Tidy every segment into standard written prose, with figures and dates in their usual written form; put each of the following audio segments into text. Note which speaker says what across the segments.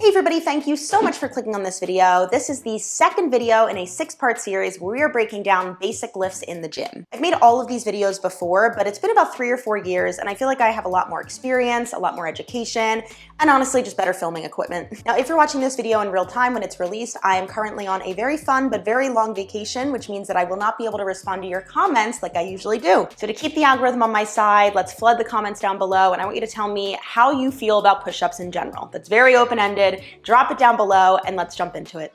Speaker 1: Hey everybody, thank you so much for clicking on this video. This is the second video in a 6-part series where we are breaking down basic lifts in the gym. I've made all of these videos before, but it's been about 3 or 4 years and I feel like I have a lot more experience, a lot more education, and honestly just better filming equipment. Now, if you're watching this video in real time when it's released, I am currently on a very fun but very long vacation, which means that I will not be able to respond to your comments like I usually do. So to keep the algorithm on my side, let's flood the comments down below and I want you to tell me how you feel about push-ups in general. That's very open-ended. Drop it down below and let's jump into it.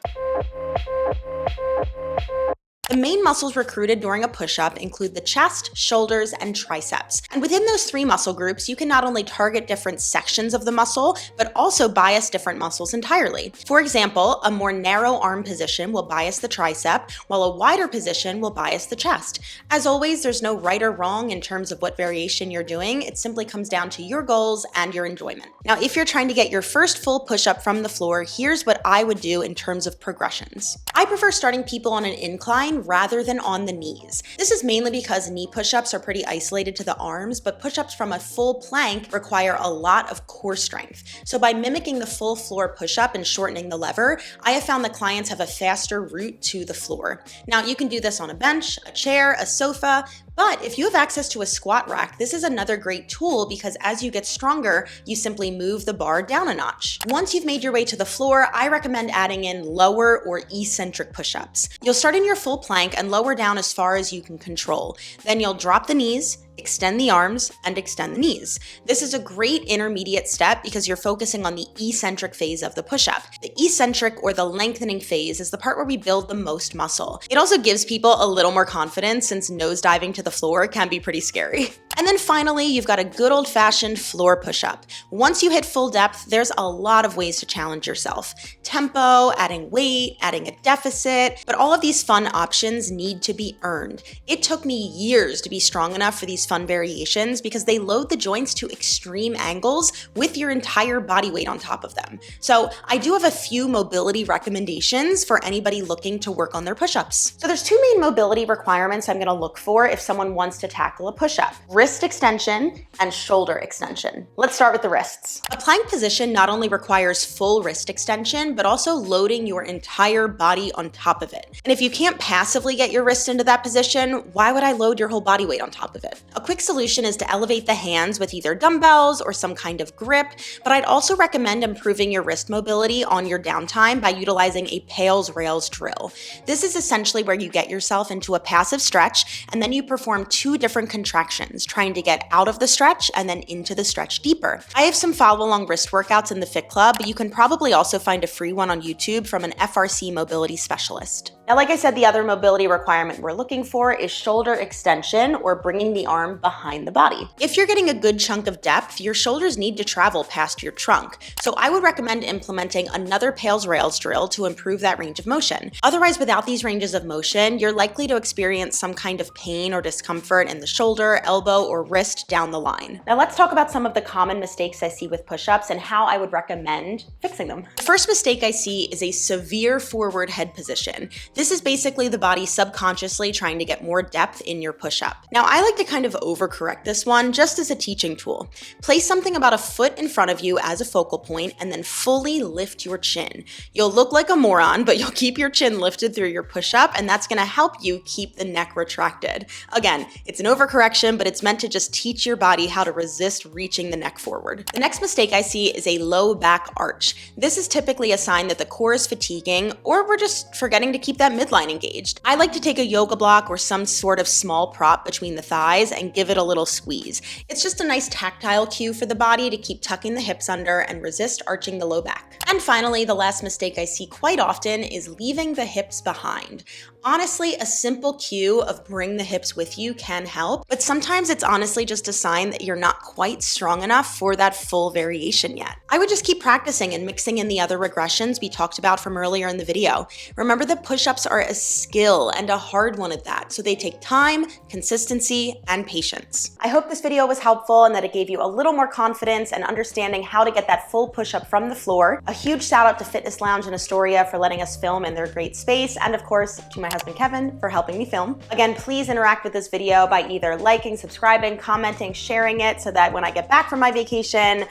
Speaker 1: The main muscles recruited during a push-up include the chest, shoulders, and triceps. And within those 3 muscle groups, you can not only target different sections of the muscle, but also bias different muscles entirely. For example, a more narrow arm position will bias the tricep, while a wider position will bias the chest. As always, there's no right or wrong in terms of what variation you're doing. It simply comes down to your goals and your enjoyment. Now, if you're trying to get your first full push-up from the floor, here's what I would do in terms of progressions. I prefer starting people on an incline rather than on the knees. This is mainly because knee push-ups are pretty isolated to the arms, but push-ups from a full plank require a lot of core strength. So by mimicking the full floor push-up and shortening the lever, I have found that clients have a faster route to the floor. Now, you can do this on a bench, a chair, a sofa, but if you have access to a squat rack, this is another great tool because as you get stronger, you simply move the bar down a notch. Once you've made your way to the floor, I recommend adding in lower or eccentric push-ups. You'll start in your full plank and lower down as far as you can control. Then you'll drop the knees, extend the arms, and extend the knees. This is a great intermediate step because you're focusing on the eccentric phase of the push-up. The eccentric or the lengthening phase is the part where we build the most muscle. It also gives people a little more confidence since nosediving to the floor can be pretty scary. And then finally, you've got a good old-fashioned floor push-up. Once you hit full depth, there's a lot of ways to challenge yourself. Tempo, adding weight, adding a deficit, but all of these fun options need to be earned. It took me years to be strong enough for these fun variations because they load the joints to extreme angles with your entire body weight on top of them. So I do have a few mobility recommendations for anybody looking to work on their push-ups. So there's 2 main mobility requirements I'm gonna look for if someone wants to tackle a push-up: wrist extension and shoulder extension. Let's start with the wrists. A plank position not only requires full wrist extension, but also loading your entire body on top of it. And if you can't passively get your wrist into that position, why would I load your whole body weight on top of it? A quick solution is to elevate the hands with either dumbbells or some kind of grip, but I'd also recommend improving your wrist mobility on your downtime by utilizing a Pales Rails drill. This is essentially where you get yourself into a passive stretch and then you perform 2 different contractions, trying to get out of the stretch and then into the stretch deeper. I have some follow-along wrist workouts in the Fit Club, but you can probably also find a free one on YouTube from an FRC mobility specialist. Now, like I said, the other mobility requirement we're looking for is shoulder extension or bringing the arm behind the body. If you're getting a good chunk of depth, your shoulders need to travel past your trunk. So I would recommend implementing another Pales Rails drill to improve that range of motion. Otherwise, without these ranges of motion, you're likely to experience some kind of pain or discomfort in the shoulder, elbow, or wrist down the line. Now let's talk about some of the common mistakes I see with push-ups and how I would recommend fixing them. The first mistake I see is a severe forward head position. This is basically the body subconsciously trying to get more depth in your push-up. Now, I like to kind of overcorrect this one just as a teaching tool. Place something about a foot in front of you as a focal point and then fully lift your chin. You'll look like a moron, but you'll keep your chin lifted through your push-up and that's gonna help you keep the neck retracted. Again, it's an overcorrection, but it's meant to just teach your body how to resist reaching the neck forward. The next mistake I see is a low back arch. This is typically a sign that the core is fatiguing or we're just forgetting to keep that midline engaged. I like to take a yoga block or some sort of small prop between the thighs and give it a little squeeze. It's just a nice tactile cue for the body to keep tucking the hips under and resist arching the low back. And finally, the last mistake I see quite often is leaving the hips behind. Honestly, a simple cue of bring the hips with you can help, but sometimes it's honestly just a sign that you're not quite strong enough for that full variation yet. I would just keep practicing and mixing in the other regressions we talked about from earlier in the video. Remember that push-ups are a skill and a hard one at that, so they take time, consistency, and patience. I hope this video was helpful and that it gave you a little more confidence and understanding how to get that full push-up from the floor. A huge shout out to Fitness Lounge in Astoria for letting us film in their great space, and of course to my husband Kevin for helping me film. Again, please interact with this video by either liking, subscribing, commenting, sharing it so that when I get back from my vacation,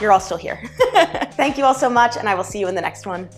Speaker 1: You're all still here. Thank you all so much, and I will see you in the next one.